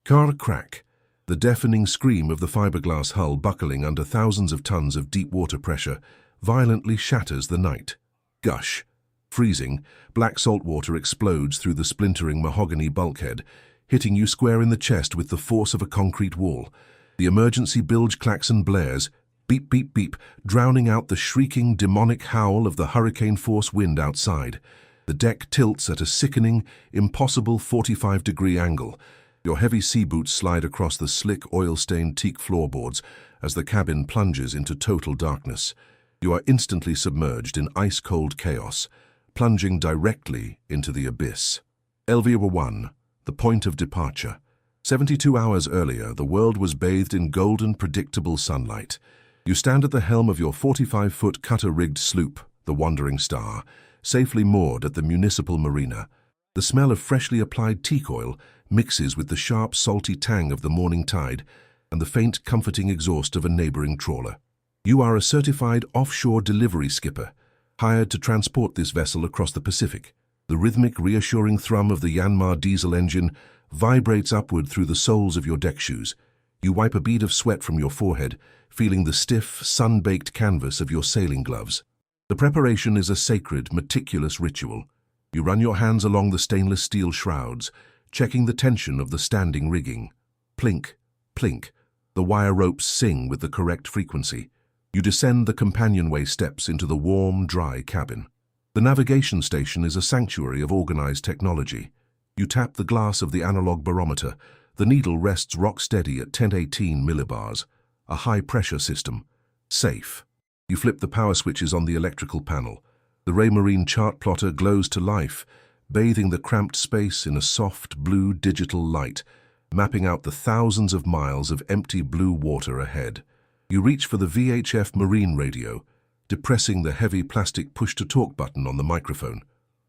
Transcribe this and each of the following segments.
Car crack. The deafening scream of the fiberglass hull buckling under thousands of tons of deep water pressure violently shatters the night. Gush. Freezing, black salt water explodes through the splintering mahogany bulkhead, hitting you square in the chest with the force of a concrete wall. The emergency bilge klaxon blares, beep, beep, beep, drowning out the shrieking, demonic howl of the hurricane-force wind outside. The deck tilts at a sickening, impossible 45-degree angle. Your heavy sea boots slide across the slick, oil-stained teak floorboards as the cabin plunges into total darkness. You are instantly submerged in ice-cold chaos, plunging directly into the abyss. Elvira 1, the point of departure. 72 hours earlier, the world was bathed in golden, predictable sunlight. You stand at the helm of your 45-foot cutter-rigged sloop, the Wandering Star, safely moored at the municipal marina. The smell of freshly applied teak oil mixes with the sharp, salty tang of the morning tide and the faint, comforting exhaust of a neighboring trawler. You are a certified offshore delivery skipper, hired to transport this vessel across the Pacific. The rhythmic, reassuring thrum of the Yanmar diesel engine vibrates upward through the soles of your deck shoes. You wipe a bead of sweat from your forehead, feeling the stiff, sun-baked canvas of your sailing gloves. The preparation is a sacred, meticulous ritual. You run your hands along the stainless steel shrouds, checking the tension of the standing rigging. Plink, plink. The wire ropes sing with the correct frequency. You descend the companionway steps into the warm, dry cabin. The navigation station is a sanctuary of organized technology. You tap the glass of the analog barometer. The needle rests rock-steady at 1018 millibars, a high-pressure system. Safe. You flip the power switches on the electrical panel. The Raymarine chart plotter glows to life, bathing the cramped space in a soft blue digital light, mapping out the thousands of miles of empty blue water ahead. You reach for the VHF marine radio, depressing the heavy plastic push-to-talk button on the microphone.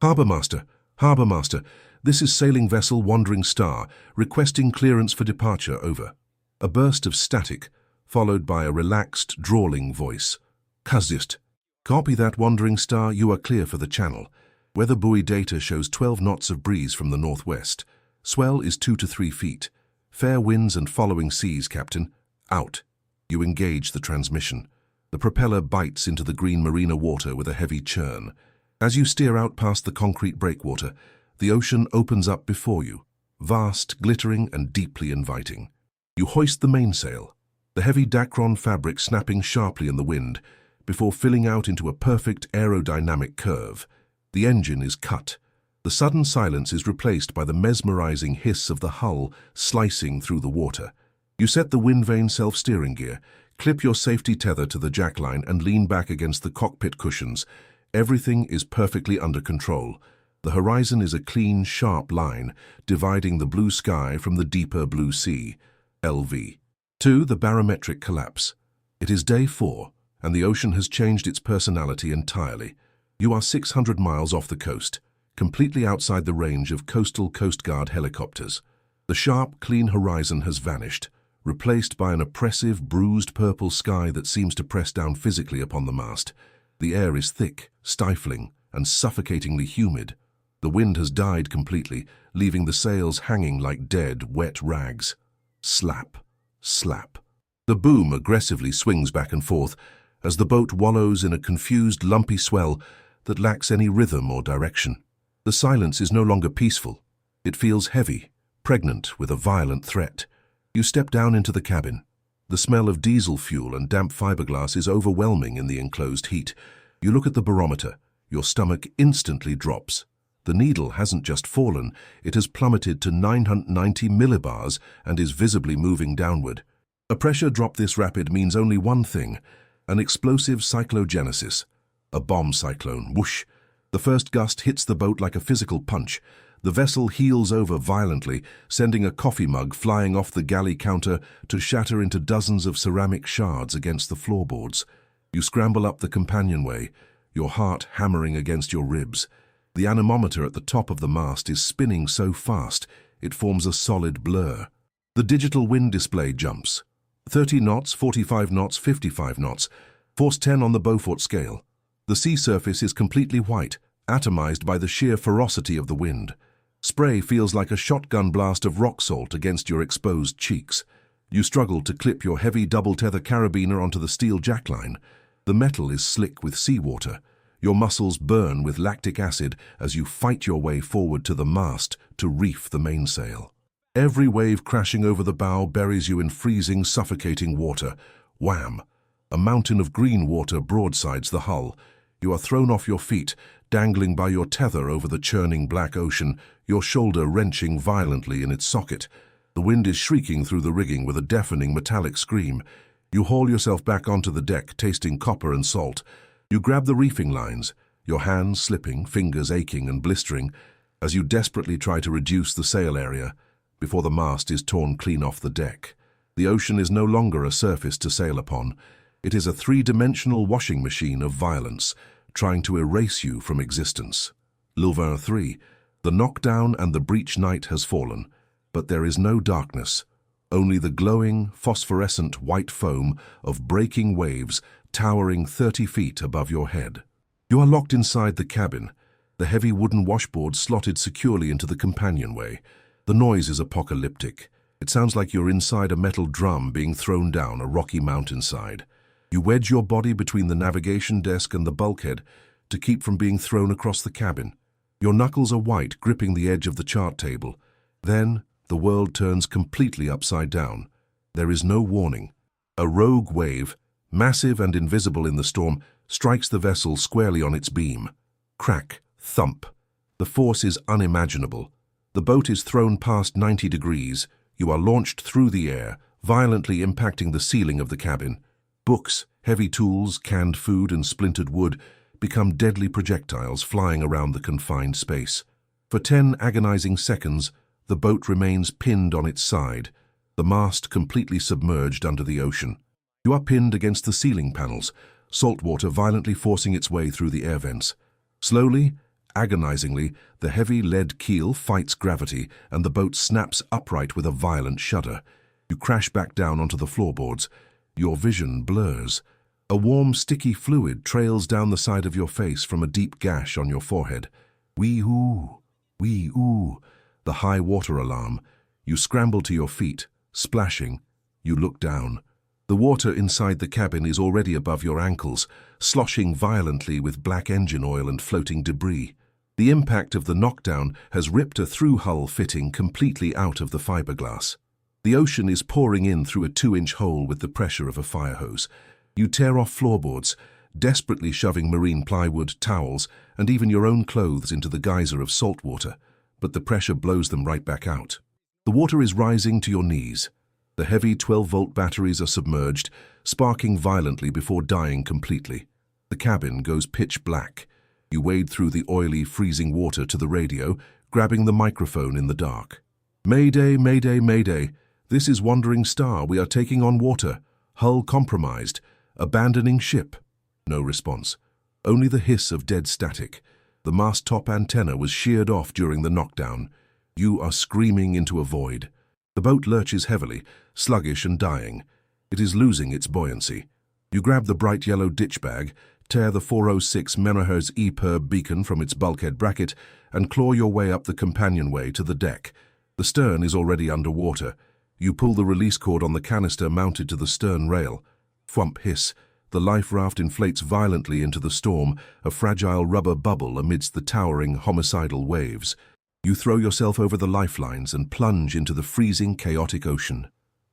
Harbour Master, this is sailing vessel Wandering Star, requesting clearance for departure, over. A burst of static, followed by a relaxed, drawling voice. Kazist. Copy that, Wandering Star, you are clear for the channel. Weather buoy data shows 12 knots of breeze from the northwest. Swell is 2 to 3 feet. Fair winds and following seas, Captain. Out. You engage the transmission. The propeller bites into the green marina water with a heavy churn. As you steer out past the concrete breakwater, the ocean opens up before you, vast, glittering, and deeply inviting. You hoist the mainsail, the heavy Dacron fabric snapping sharply in the wind, before filling out into a perfect aerodynamic curve. The engine is cut. The sudden silence is replaced by the mesmerizing hiss of the hull slicing through the water. You set the wind vane self-steering gear, clip your safety tether to the jackline, and lean back against the cockpit cushions. Everything is perfectly under control. The horizon is a clean, sharp line, dividing the blue sky from the deeper blue sea. LV. 2. The barometric collapse. It is day 4, and the ocean has changed its personality entirely. You are 600 miles off the coast, completely outside the range of coastal Coast Guard helicopters. The sharp, clean horizon has vanished, replaced by an oppressive, bruised purple sky that seems to press down physically upon the mast. The air is thick, stifling, and suffocatingly humid. The wind has died completely, leaving the sails hanging like dead, wet rags. Slap, slap. The boom aggressively swings back and forth as the boat wallows in a confused, lumpy swell that lacks any rhythm or direction. The silence is no longer peaceful. It feels heavy, pregnant with a violent threat. You step down into the cabin. The smell of diesel fuel and damp fiberglass is overwhelming in the enclosed heat. You look at the barometer. Your stomach instantly drops. The needle hasn't just fallen, it has plummeted to 990 millibars and is visibly moving downward. A pressure drop this rapid means only one thing: an explosive cyclogenesis. A bomb cyclone, whoosh. The first gust hits the boat like a physical punch. The vessel heels over violently, sending a coffee mug flying off the galley counter to shatter into dozens of ceramic shards against the floorboards. You scramble up the companionway, your heart hammering against your ribs. The anemometer at the top of the mast is spinning so fast, it forms a solid blur. The digital wind display jumps. 30 knots, 45 knots, 55 knots. Force 10 on the Beaufort scale. The sea surface is completely white, atomized by the sheer ferocity of the wind. Spray feels like a shotgun blast of rock salt against your exposed cheeks. You struggle to clip your heavy double-tether carabiner onto the steel jackline. The metal is slick with seawater. Your muscles burn with lactic acid as you fight your way forward to the mast to reef the mainsail. Every wave crashing over the bow buries you in freezing, suffocating water. Wham! A mountain of green water broadsides the hull. You are thrown off your feet, dangling by your tether over the churning black ocean, your shoulder wrenching violently in its socket. The wind is shrieking through the rigging with a deafening metallic scream. You haul yourself back onto the deck, tasting copper and salt. You grab the reefing lines, your hands slipping, fingers aching and blistering, as you desperately try to reduce the sail area before the mast is torn clean off the deck. The ocean is no longer a surface to sail upon. It is a three-dimensional washing machine of violence, trying to erase you from existence. Louvain 3. The knockdown and the breach night has fallen, but there is no darkness, only the glowing, phosphorescent white foam of breaking waves towering 30 feet above your head. You are locked inside the cabin, the heavy wooden washboard slotted securely into the companionway. The noise is apocalyptic. It sounds like you're inside a metal drum being thrown down a rocky mountainside. You wedge your body between the navigation desk and the bulkhead to keep from being thrown across the cabin. Your knuckles are white, gripping the edge of the chart table. Then, the world turns completely upside down. There is no warning. A rogue wave, massive and invisible in the storm, strikes the vessel squarely on its beam. Crack, thump. The force is unimaginable. The boat is thrown past 90 degrees. You are launched through the air, violently impacting the ceiling of the cabin. Books, heavy tools, canned food, and splintered wood become deadly projectiles flying around the confined space. For 10 agonizing seconds, the boat remains pinned on its side, the mast completely submerged under the ocean. You are pinned against the ceiling panels, salt water violently forcing its way through the air vents. Slowly, agonizingly, the heavy lead keel fights gravity and the boat snaps upright with a violent shudder. You crash back down onto the floorboards. Your vision blurs. A warm, sticky fluid trails down the side of your face from a deep gash on your forehead. Wee-oo, wee-oo, the high water alarm. You scramble to your feet, splashing. You look down. The water inside the cabin is already above your ankles, sloshing violently with black engine oil and floating debris. The impact of the knockdown has ripped a through-hull fitting completely out of the fiberglass. The ocean is pouring in through a 2-inch hole with the pressure of a fire hose. You tear off floorboards, desperately shoving marine plywood, towels, and even your own clothes into the geyser of salt water, but the pressure blows them right back out. The water is rising to your knees. The heavy 12-volt batteries are submerged, sparking violently before dying completely. The cabin goes pitch black. You wade through the oily, freezing water to the radio, grabbing the microphone in the dark. Mayday, mayday, mayday. This is Wandering Star. We are taking on water. Hull compromised. Abandoning ship. No response. Only the hiss of dead static. The mast top antenna was sheared off during the knockdown. You are screaming into a void. The boat lurches heavily, sluggish and dying. It is losing its buoyancy. You grab the bright yellow ditch bag, tear the 406 MHz EPIRB beacon from its bulkhead bracket, and claw your way up the companionway to the deck. The stern is already underwater. You pull the release cord on the canister mounted to the stern rail. Thwump hiss. The life raft inflates violently into the storm, a fragile rubber bubble amidst the towering, homicidal waves. You throw yourself over the lifelines and plunge into the freezing, chaotic ocean.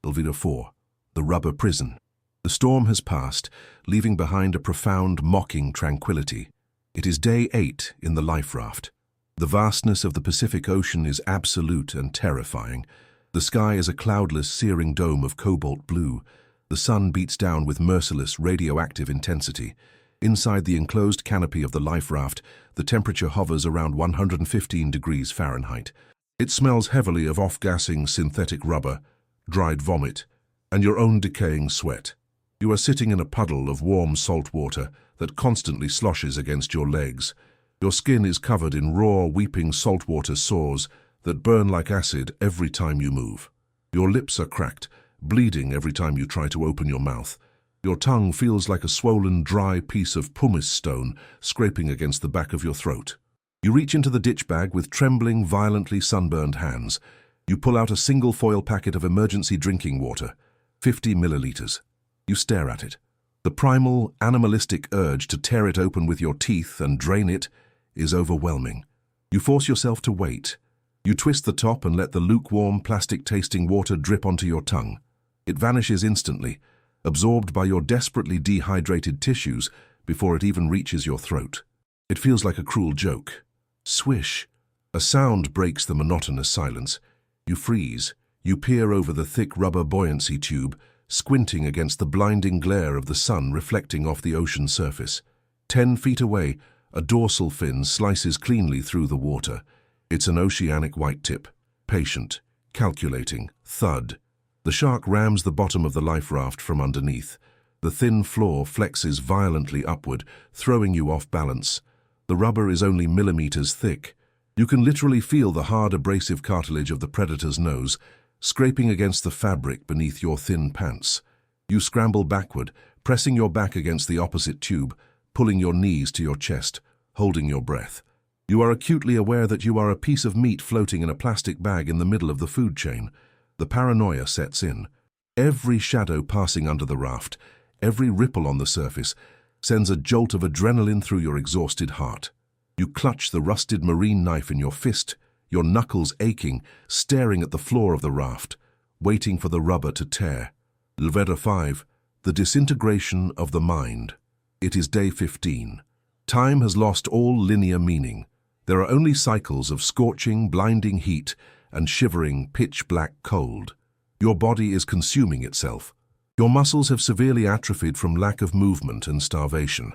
Elvira 4. The rubber prison. The storm has passed, leaving behind a profound, mocking tranquility. It is day 8 in the life raft. The vastness of the Pacific Ocean is absolute and terrifying. The sky is a cloudless, searing dome of cobalt blue. The sun beats down with merciless, radioactive intensity. Inside the enclosed canopy of the life raft, the temperature hovers around 115 degrees Fahrenheit. It smells heavily of off-gassing synthetic rubber, dried vomit, and your own decaying sweat. You are sitting in a puddle of warm salt water that constantly sloshes against your legs. Your skin is covered in raw, weeping saltwater sores that burn like acid every time you move. Your lips are cracked, bleeding every time you try to open your mouth. Your tongue feels like a swollen, dry piece of pumice stone scraping against the back of your throat. You reach into the ditch bag with trembling, violently sunburned hands. You pull out a single foil packet of emergency drinking water, 50 milliliters. You stare at it. The primal, animalistic urge to tear it open with your teeth and drain it is overwhelming. You force yourself to wait. You twist the top and let the lukewarm, plastic-tasting water drip onto your tongue. It vanishes instantly, absorbed by your desperately dehydrated tissues before it even reaches your throat. It feels like a cruel joke. Swish. A sound breaks the monotonous silence. You freeze. You peer over the thick rubber buoyancy tube, squinting against the blinding glare of the sun reflecting off the ocean surface. 10 feet away, a dorsal fin slices cleanly through the water. It's an oceanic whitetip. Patient, calculating, thud. The shark rams the bottom of the life raft from underneath. The thin floor flexes violently upward, throwing you off balance. The rubber is only millimeters thick. You can literally feel the hard abrasive cartilage of the predator's nose, scraping against the fabric beneath your thin pants. You scramble backward, pressing your back against the opposite tube, pulling your knees to your chest, holding your breath. You are acutely aware that you are a piece of meat floating in a plastic bag in the middle of the food chain. The paranoia sets in. Every shadow passing under the raft, every ripple on the surface, sends a jolt of adrenaline through your exhausted heart. You clutch the rusted marine knife in your fist, your knuckles aching, staring at the floor of the raft, waiting for the rubber to tear. Letter 5. The disintegration of the mind. It is day 15. Time has lost all linear meaning. There are only cycles of scorching, blinding heat and shivering, pitch-black cold. Your body is consuming itself. Your muscles have severely atrophied from lack of movement and starvation.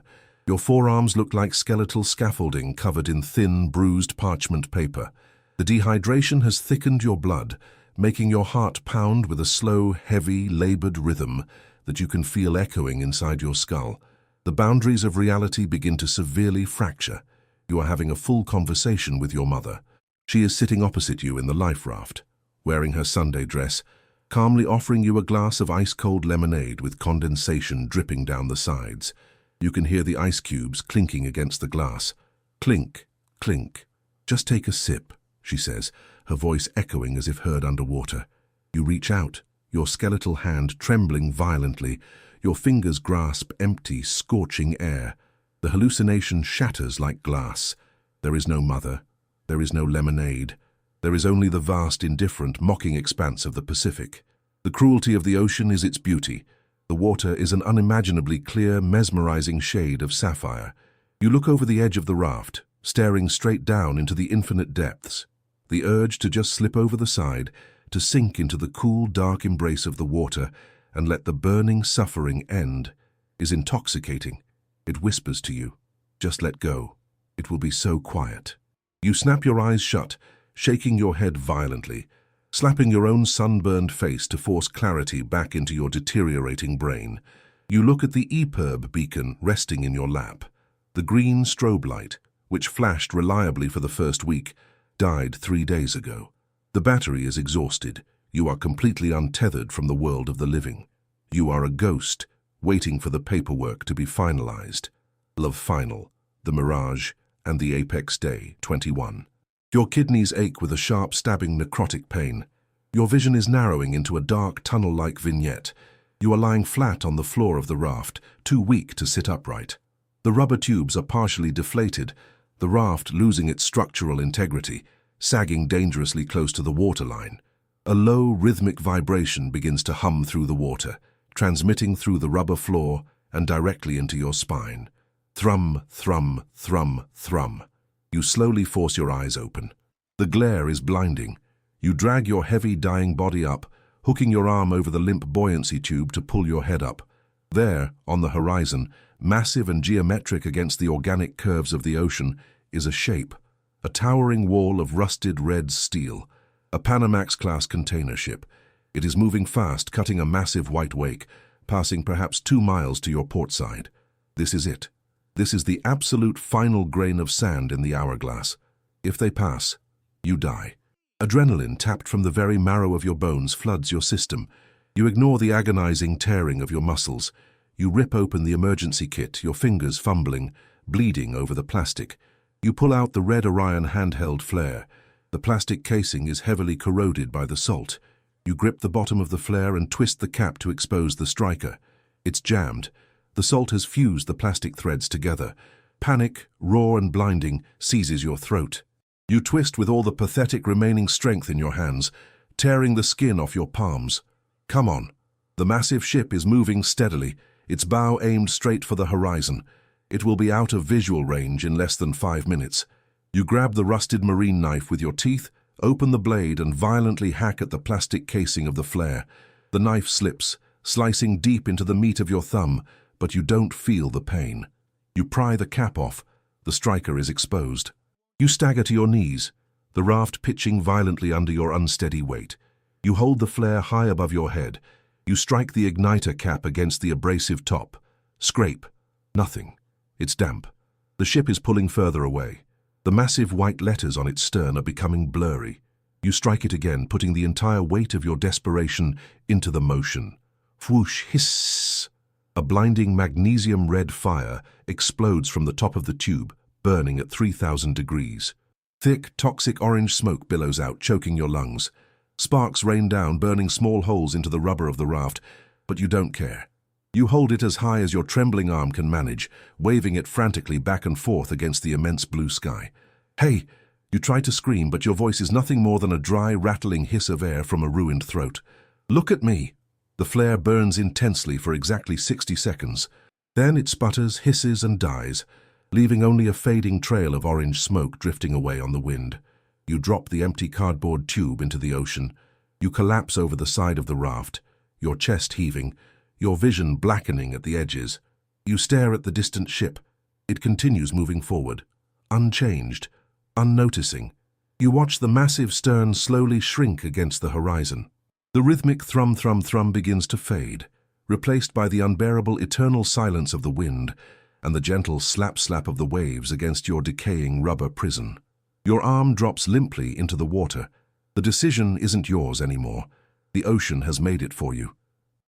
Your forearms look like skeletal scaffolding covered in thin, bruised parchment paper. The dehydration has thickened your blood, making your heart pound with a slow, heavy, labored rhythm that you can feel echoing inside your skull. The boundaries of reality begin to severely fracture. You are having a full conversation with your mother. She is sitting opposite you in the life raft, wearing her Sunday dress, calmly offering you a glass of ice-cold lemonade with condensation dripping down the sides. You can hear the ice cubes clinking against the glass. Clink, clink. Just take a sip, she says, her voice echoing as if heard underwater. You reach out, your skeletal hand trembling violently. Your fingers grasp empty, scorching air. The hallucination shatters like glass. There is no mother. There is no lemonade. There is only the vast, indifferent, mocking expanse of the Pacific. The cruelty of the ocean is its beauty. The water is an unimaginably clear, mesmerizing shade of sapphire. You look over the edge of the raft, staring straight down into the infinite depths. The urge to just slip over the side, to sink into the cool, dark embrace of the water and let the burning suffering end, is intoxicating. It whispers to you, just let go. It will be so quiet. You snap your eyes shut, shaking your head violently, slapping your own sunburned face to force clarity back into your deteriorating brain. You look at the EPIRB beacon resting in your lap. The green strobe light, which flashed reliably for the first week, died 3 days ago. The battery is exhausted. You are completely untethered from the world of the living. You are a ghost, waiting for the paperwork to be finalized. Love Final, The Mirage, and The Apex Day, 21. Your kidneys ache with a sharp, stabbing, necrotic pain. Your vision is narrowing into a dark, tunnel-like vignette. You are lying flat on the floor of the raft, too weak to sit upright. The rubber tubes are partially deflated, the raft losing its structural integrity, sagging dangerously close to the waterline. A low, rhythmic vibration begins to hum through the water, transmitting through the rubber floor and directly into your spine. Thrum, thrum, thrum, thrum. You slowly force your eyes open. The glare is blinding. You drag your heavy, dying body up, hooking your arm over the limp buoyancy tube to pull your head up. There, on the horizon, massive and geometric against the organic curves of the ocean, is a shape, a towering wall of rusted red steel, a Panamax-class container ship. It is moving fast, cutting a massive white wake, passing perhaps 2 miles to your port side. This is it. This is the absolute final grain of sand in the hourglass. If they pass, you die. Adrenaline tapped from the very marrow of your bones floods your system. You ignore the agonizing tearing of your muscles. You rip open the emergency kit, your fingers fumbling, bleeding over the plastic. You pull out the red Orion handheld flare. The plastic casing is heavily corroded by the salt. You grip the bottom of the flare and twist the cap to expose the striker. It's jammed. The salt has fused the plastic threads together. Panic, raw and blinding, seizes your throat. You twist with all the pathetic remaining strength in your hands, tearing the skin off your palms. Come on. The massive ship is moving steadily, its bow aimed straight for the horizon. It will be out of visual range in less than 5 minutes. You grab the rusted marine knife with your teeth, open the blade and violently hack at the plastic casing of the flare. The knife slips, slicing deep into the meat of your thumb, but you don't feel the pain. You pry the cap off. The striker is exposed. You stagger to your knees, the raft pitching violently under your unsteady weight. You hold the flare high above your head. You strike the igniter cap against the abrasive top. Scrape. Nothing. It's damp. The ship is pulling further away. The massive white letters on its stern are becoming blurry. You strike it again, putting the entire weight of your desperation into the motion. Whoosh, hiss. A blinding magnesium-red fire explodes from the top of the tube, burning at 3,000 degrees. Thick, toxic orange smoke billows out, choking your lungs. Sparks rain down, burning small holes into the rubber of the raft, but you don't care. You hold it as high as your trembling arm can manage, waving it frantically back and forth against the immense blue sky. Hey! You try to scream, but your voice is nothing more than a dry, rattling hiss of air from a ruined throat. Look at me! The flare burns intensely for exactly 60 seconds. Then it sputters, hisses, and dies, leaving only a fading trail of orange smoke drifting away on the wind. You drop the empty cardboard tube into the ocean. You collapse over the side of the raft, your chest heaving, your vision blackening at the edges. You stare at the distant ship. It continues moving forward, unchanged, unnoticing. You watch the massive stern slowly shrink against the horizon. The rhythmic thrum-thrum-thrum begins to fade, replaced by the unbearable eternal silence of the wind and the gentle slap-slap of the waves against your decaying rubber prison. Your arm drops limply into the water. The decision isn't yours anymore. The ocean has made it for you.